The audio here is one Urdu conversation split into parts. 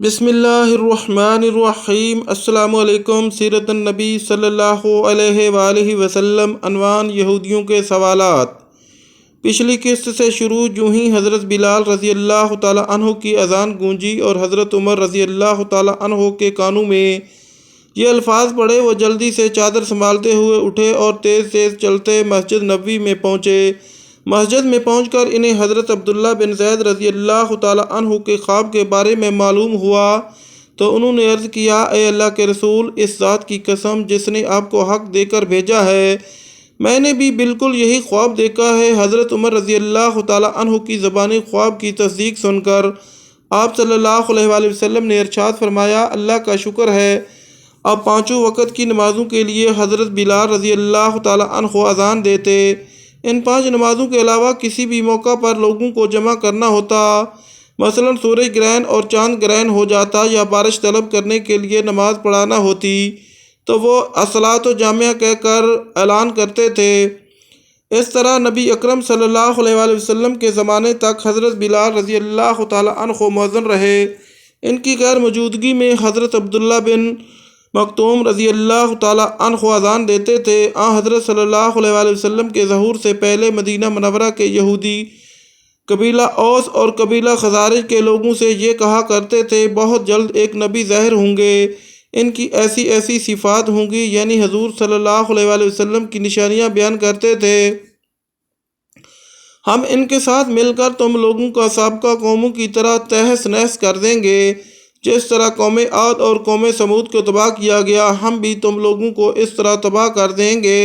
بسم اللہ الرحمن الرحیم۔ السلام علیکم۔ سیرت النبی صلی اللہ علیہ وآلہ وسلم۔ عنوان: یہودیوں کے سوالات۔ پچھلی قسط سے شروع۔ جو ہی حضرت بلال رضی اللہ تعالیٰ عنہ کی اذان گونجی اور حضرت عمر رضی اللہ تعالیٰ عنہ کے کانوں میں یہ الفاظ پڑے، وہ جلدی سے چادر سنبھالتے ہوئے اٹھے اور تیز تیز چلتے مسجد نبوی میں پہنچے۔ مسجد میں پہنچ کر انہیں حضرت عبداللہ بن زید رضی اللہ تعالیٰ عنہ کے خواب کے بارے میں معلوم ہوا تو انہوں نے عرض کیا: اے اللہ کے رسول، اس ذات کی قسم جس نے آپ کو حق دے کر بھیجا ہے، میں نے بھی بالکل یہی خواب دیکھا ہے۔ حضرت عمر رضی اللہ تعالیٰ عنہ کی زبانی خواب کی تصدیق سن کر آپ صلی اللہ علیہ وآلہ وسلم نے ارشاد فرمایا: اللہ کا شکر ہے، اب پانچوں وقت کی نمازوں کے لیے حضرت بلال رضی اللہ تعالیٰ عنہ اذان دیتے۔ ان 5 نمازوں کے علاوہ کسی بھی موقع پر لوگوں کو جمع کرنا ہوتا، مثلاً سورج گرہن اور چاند گرہن ہو جاتا یا بارش طلب کرنے کے لیے نماز پڑھانا ہوتی، تو وہ الصلاۃ جامعہ کہہ کر اعلان کرتے تھے۔ اس طرح نبی اکرم صلی اللہ علیہ وآلہ وسلم کے زمانے تک حضرت بلال رضی اللہ تعالیٰ عنہ مؤذن رہے۔ ان کی غیر موجودگی میں حضرت عبداللہ بن مکتوم رضی اللہ تعالیٰ عنہ اذان دیتے تھے۔ حضرت صلی اللہ علیہ وآلہ وسلم کے ظہور سے پہلے مدینہ منورہ کے یہودی قبیلہ اوس اور قبیلہ خزارج کے لوگوں سے یہ کہا کرتے تھے: بہت جلد ایک نبی ظاہر ہوں گے، ان کی ایسی ایسی صفات ہوں گی، یعنی حضور صلی اللہ علیہ وآلہ وسلم کی نشانیاں بیان کرتے تھے۔ ہم ان کے ساتھ مل کر تم لوگوں کا سابقہ قوموں کی طرح تہس نہس کر دیں گے۔ جس طرح قوم عاد اور قوم سمود کو تباہ کیا گیا، ہم بھی تم لوگوں کو اس طرح تباہ کر دیں گے۔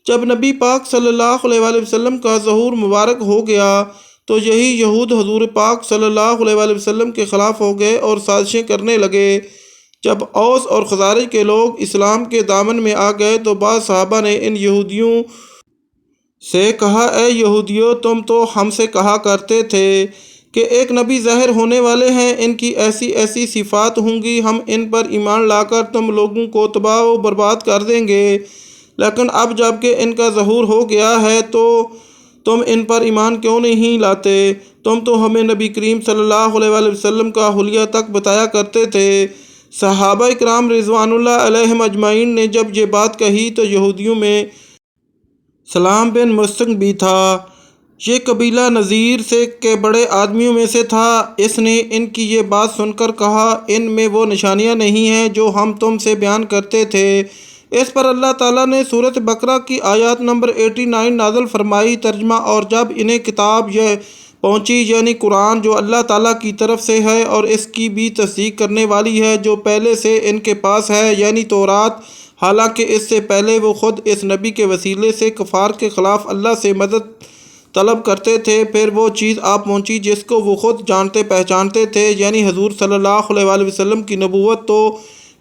جب نبی پاک صلی اللہ علیہ وآلہ وسلم کا ظہور مبارک ہو گیا تو یہی یہود حضور پاک صلی اللہ علیہ وآلہ وسلم کے خلاف ہو گئے اور سازشیں کرنے لگے۔ جب اوس اور خزارج کے لوگ اسلام کے دامن میں آ گئے تو بعض صحابہ نے ان یہودیوں سے کہا: اے یہودیو، تم تو ہم سے کہا کرتے تھے کہ ایک نبی ظاہر ہونے والے ہیں، ان کی ایسی ایسی صفات ہوں گی، ہم ان پر ایمان لا کر تم لوگوں کو تباہ و برباد کر دیں گے۔ لیکن اب جب کہ ان کا ظہور ہو گیا ہے تو تم ان پر ایمان کیوں نہیں لاتے؟ تم تو ہمیں نبی کریم صلی اللہ علیہ وآلہ وسلم کا حلیہ تک بتایا کرتے تھے۔ صحابہ کرام رضوان اللہ علیہم اجمعین نے جب یہ بات کہی تو یہودیوں میں سلام بن مستنگ بھی تھا۔ یہ قبیلہ نذیر سے کے بڑے آدمیوں میں سے تھا۔ اس نے ان کی یہ بات سن کر کہا: ان میں وہ نشانیاں نہیں ہیں جو ہم تم سے بیان کرتے تھے۔ اس پر اللہ تعالیٰ نے سورۃ بقرہ کی آیات نمبر 89 نازل فرمائی۔ ترجمہ: اور جب انہیں کتاب یہ پہنچی، یعنی قرآن، جو اللہ تعالیٰ کی طرف سے ہے اور اس کی بھی تصدیق کرنے والی ہے جو پہلے سے ان کے پاس ہے، یعنی تورات، حالانکہ اس سے پہلے وہ خود اس نبی کے وسیلے سے کفار کے خلاف اللہ سے مدد طلب کرتے تھے، پھر وہ چیز آپ پہنچی جس کو وہ خود جانتے پہچانتے تھے، یعنی حضور صلی اللہ علیہ وآلہ وسلم کی نبوت، تو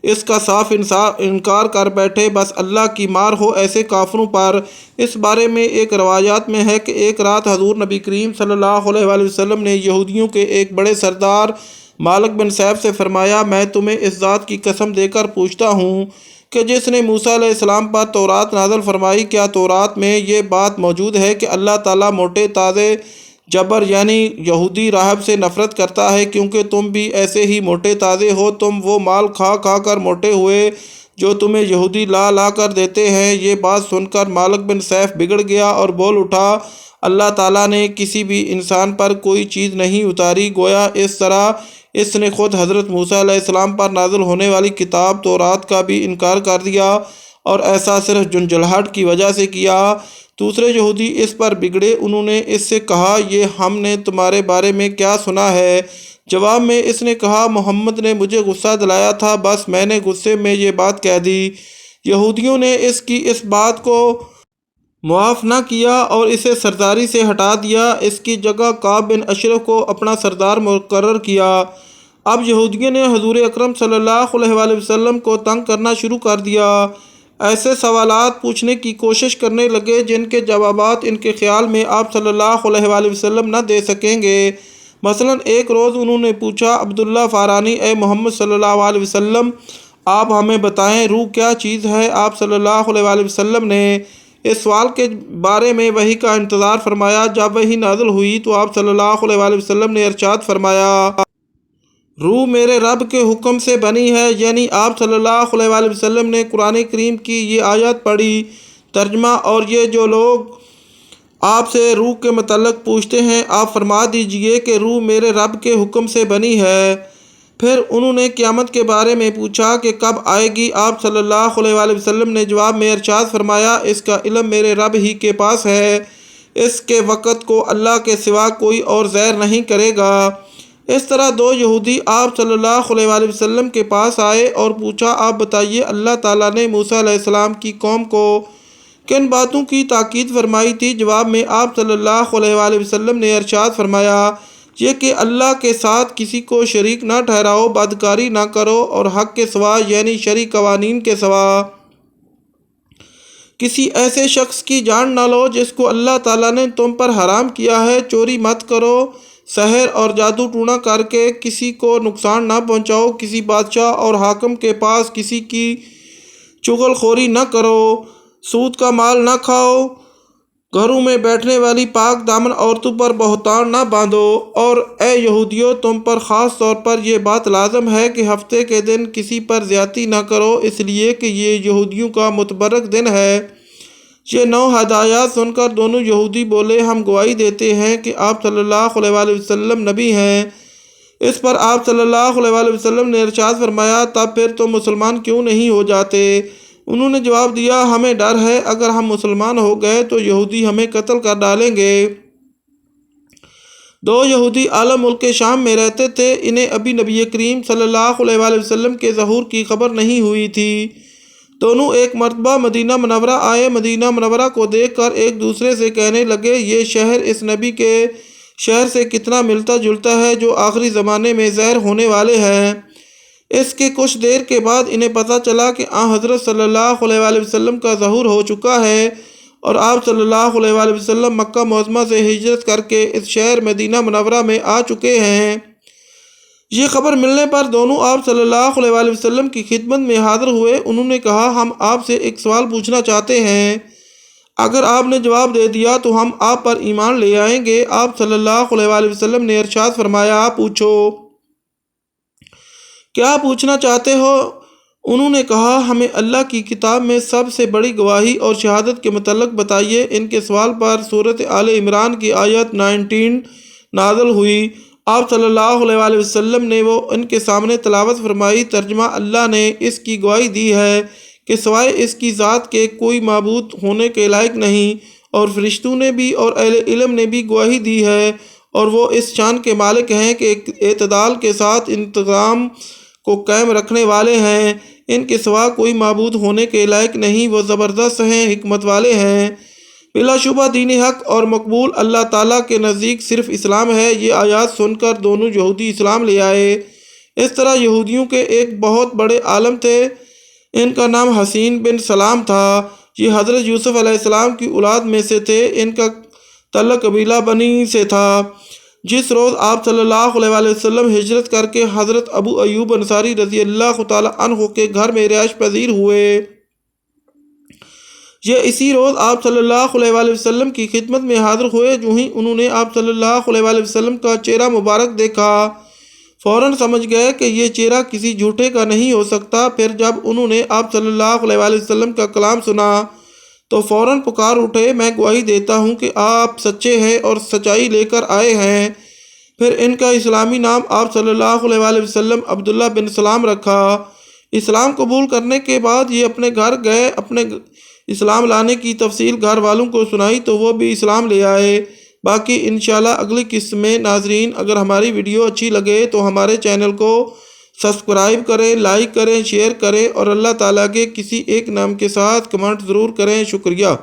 اس کا صاف انکار کر بیٹھے۔ بس اللہ کی مار ہو ایسے کافروں پر۔ اس بارے میں ایک روایات میں ہے کہ ایک رات حضور نبی کریم صلی اللہ علیہ وآلہ وسلم نے یہودیوں کے ایک بڑے سردار مالک بن سیف سے فرمایا: میں تمہیں اس ذات کی قسم دے کر پوچھتا ہوں کہ جس نے موسیٰ علیہ السلام پر تورات نازل فرمائی، کیا تورات میں یہ بات موجود ہے کہ اللہ تعالیٰ موٹے تازے جبر یعنی یہودی راہب سے نفرت کرتا ہے، کیونکہ تم بھی ایسے ہی موٹے تازے ہو؟ تم وہ مال کھا کھا کر موٹے ہوئے جو تمہیں یہودی لا لا کر دیتے ہیں۔ یہ بات سن کر مالک بن سیف بگڑ گیا اور بول اٹھا: اللہ تعالیٰ نے کسی بھی انسان پر کوئی چیز نہیں اتاری، گویا اس طرح اس نے خود حضرت موسیٰ علیہ السلام پر نازل ہونے والی کتاب تورات کا بھی انکار کر دیا، اور ایسا صرف جھنجھلاہٹ کی وجہ سے کیا۔ دوسرے یہودی اس پر بگڑے۔ انہوں نے اس سے کہا: یہ ہم نے تمہارے بارے میں کیا سنا ہے؟ جواب میں اس نے کہا: محمد نے مجھے غصہ دلایا تھا، بس میں نے غصے میں یہ بات کہہ دی۔ یہودیوں نے اس بات کو معاف نہ کیا اور اسے سرداری سے ہٹا دیا۔ اس کی جگہ کعب بن اشرف کو اپنا سردار مقرر کیا۔ اب یہودیوں نے حضور اکرم صلی اللہ علیہ وآلہ وسلم کو تنگ کرنا شروع کر دیا۔ ایسے سوالات پوچھنے کی کوشش کرنے لگے جن کے جوابات ان کے خیال میں آپ صلی اللہ علیہ وآلہ وسلم نہ دے سکیں گے۔ مثلاً ایک روز انہوں نے پوچھا: عبداللہ فارانی، اے محمد صلی اللہ علیہ وسلم، آپ ہمیں بتائیں روح کیا چیز ہے؟ آپ صلی اللہ علیہ وآلہ وسلم نے اس سوال کے بارے میں وحی کا انتظار فرمایا۔ جب وحی نازل ہوئی تو آپ صلی اللہ علیہ وآلہ وسلم نے ارشاد فرمایا: روح میرے رب کے حکم سے بنی ہے، یعنی آپ صلی اللہ علیہ وآلہ وسلم نے قرآن کریم کی یہ آیت پڑھی۔ ترجمہ: اور یہ جو لوگ آپ سے روح کے متعلق پوچھتے ہیں، آپ فرما دیجئے کہ روح میرے رب کے حکم سے بنی ہے۔ پھر انہوں نے قیامت کے بارے میں پوچھا کہ کب آئے گی؟ آپ صلی اللہ علیہ وآلہ وسلم نے جواب میں ارشاد فرمایا، اس کا علم میرے رب ہی کے پاس ہے، اس کے وقت کو اللہ کے سوا کوئی اور ظاہر نہیں کرے گا۔ اس طرح دو یہودی آپ صلی اللہ علیہ وآلہ وسلم کے پاس آئے اور پوچھا، آپ بتائیے اللہ تعالیٰ نے موسیٰ علیہ السلام کی قوم کو کن باتوں کی تاکید فرمائی تھی؟ جواب میں آپ صلی اللہ علیہ وآلہ وسلم نے ارشاد فرمایا، یہ کہ اللہ کے ساتھ کسی کو شریک نہ ٹھہراؤ، بدکاری نہ کرو اور حق کے سوا یعنی شرعی قوانین کے سوا کسی ایسے شخص کی جان نہ لو جس کو اللہ تعالیٰ نے تم پر حرام کیا ہے، چوری مت کرو، سحر اور جادو ٹونا کر کے کسی کو نقصان نہ پہنچاؤ، کسی بادشاہ اور حاکم کے پاس کسی کی چغل خوری نہ کرو، سود کا مال نہ کھاؤ، گھروں میں بیٹھنے والی پاک دامن عورتوں پر بہتان نہ باندھو، اور اے یہودیوں تم پر خاص طور پر یہ بات لازم ہے کہ ہفتے کے دن کسی پر زیادتی نہ کرو، اس لیے کہ یہ یہودیوں کا متبرک دن ہے۔ یہ 9 ہدایات سن کر دونوں یہودی بولے، ہم گواہی دیتے ہیں کہ آپ صلی اللہ علیہ وآلہ وسلم نبی ہیں۔ اس پر آپ صلی اللہ علیہ وآلہ وسلم نے ارشاد فرمایا، تب پھر تم مسلمان کیوں نہیں ہو جاتے؟ انہوں نے جواب دیا، ہمیں ڈر ہے اگر ہم مسلمان ہو گئے تو یہودی ہمیں قتل کر ڈالیں گے۔ 2 یہودی اعلی ملک شام میں رہتے تھے، انہیں ابھی نبی کریم صلی اللہ علیہ وآلہ وسلم کے ظہور کی خبر نہیں ہوئی تھی۔ دونوں ایک مرتبہ مدینہ منورہ آئے، مدینہ منورہ کو دیکھ کر ایک دوسرے سے کہنے لگے، یہ شہر اس نبی کے شہر سے کتنا ملتا جلتا ہے جو آخری زمانے میں ظاہر ہونے والے ہیں۔ اس کے کچھ دیر کے بعد انہیں پتہ چلا کہ حضرت صلی اللہ علیہ وآلہ وسلم کا ظہور ہو چکا ہے اور آپ صلی اللہ علیہ وآلہ وسلم مکہ معظمہ سے ہجرت کر کے اس شہر مدینہ منورہ میں آ چکے ہیں۔ یہ خبر ملنے پر دونوں آپ صلی اللہ علیہ وآلہ وسلم کی خدمت میں حاضر ہوئے۔ انہوں نے کہا، ہم آپ سے ایک سوال پوچھنا چاہتے ہیں، اگر آپ نے جواب دے دیا تو ہم آپ پر ایمان لے آئیں گے۔ آپ صلی اللہ علیہ وآلہ وسلم نے ارشاد فرمایا، پوچھو، کیا پوچھنا چاہتے ہو؟ انہوں نے کہا، ہمیں اللہ کی کتاب میں سب سے بڑی گواہی اور شہادت کے متعلق بتائیے۔ ان کے سوال پر سورۃ آل عمران کی آیت 19 نازل ہوئی۔ آپ صلی اللہ علیہ وآلہ وسلم نے وہ ان کے سامنے تلاوت فرمائی۔ ترجمہ: اللہ نے اس کی گواہی دی ہے کہ سوائے اس کی ذات کے کوئی معبود ہونے کے لائق نہیں، اور فرشتوں نے بھی اور اہل علم نے بھی گواہی دی ہے، اور وہ اس شان کے مالک ہیں کہ اعتدال کے ساتھ انتظام کو قائم رکھنے والے ہیں۔ ان کے سوا کوئی معبود ہونے کے لائق نہیں، وہ زبردست ہیں، حکمت والے ہیں۔ بلا شبہ دین حق اور مقبول اللہ تعالیٰ کے نزدیک صرف اسلام ہے۔ یہ آیات سن کر دونوں یہودی اسلام لے آئے۔ اس طرح یہودیوں کے ایک بہت بڑے عالم تھے، ان کا نام حسین بن سلام تھا۔ یہ حضرت یوسف علیہ السلام کی اولاد میں سے تھے۔ ان کا تعلق قبیلہ بنی سے تھا۔ جس روز آپ صلی اللہ علیہ وآلہ وسلم ہجرت کر کے حضرت ابو ایوب انصاری رضی اللہ تعالیٰ عنہ کے گھر میں رہائش پذیر ہوئے، یہ اسی روز آپ صلی اللہ علیہ وآلہ وسلم کی خدمت میں حاضر ہوئے۔ جو ہی انہوں نے آپ صلی اللہ علیہ وآلہ وسلم کا چہرہ مبارک دیکھا، فوراً سمجھ گئے کہ یہ چہرہ کسی جھوٹے کا نہیں ہو سکتا۔ پھر جب انہوں نے آپ صلی اللہ علیہ وآلہ وسلم کا کلام سنا تو فوراً پکار اٹھے، میں گواہی دیتا ہوں کہ آپ سچے ہیں اور سچائی لے کر آئے ہیں۔ پھر ان کا اسلامی نام آپ صلی اللہ علیہ وآلہ وسلم عبداللہ بن سلام رکھا۔ اسلام قبول کرنے کے بعد یہ اپنے گھر گئے، اپنے اسلام لانے کی تفصیل گھر والوں کو سنائی تو وہ بھی اسلام لے آئے۔ باقی انشاءاللہ اگلی قسط میں۔ ناظرین، اگر ہماری ویڈیو اچھی لگے تو ہمارے چینل کو سبسکرائب کریں، لائک کریں، شیئر کریں اور اللہ تعالیٰ کے کسی ایک نام کے ساتھ کمنٹ ضرور کریں۔ شکریہ۔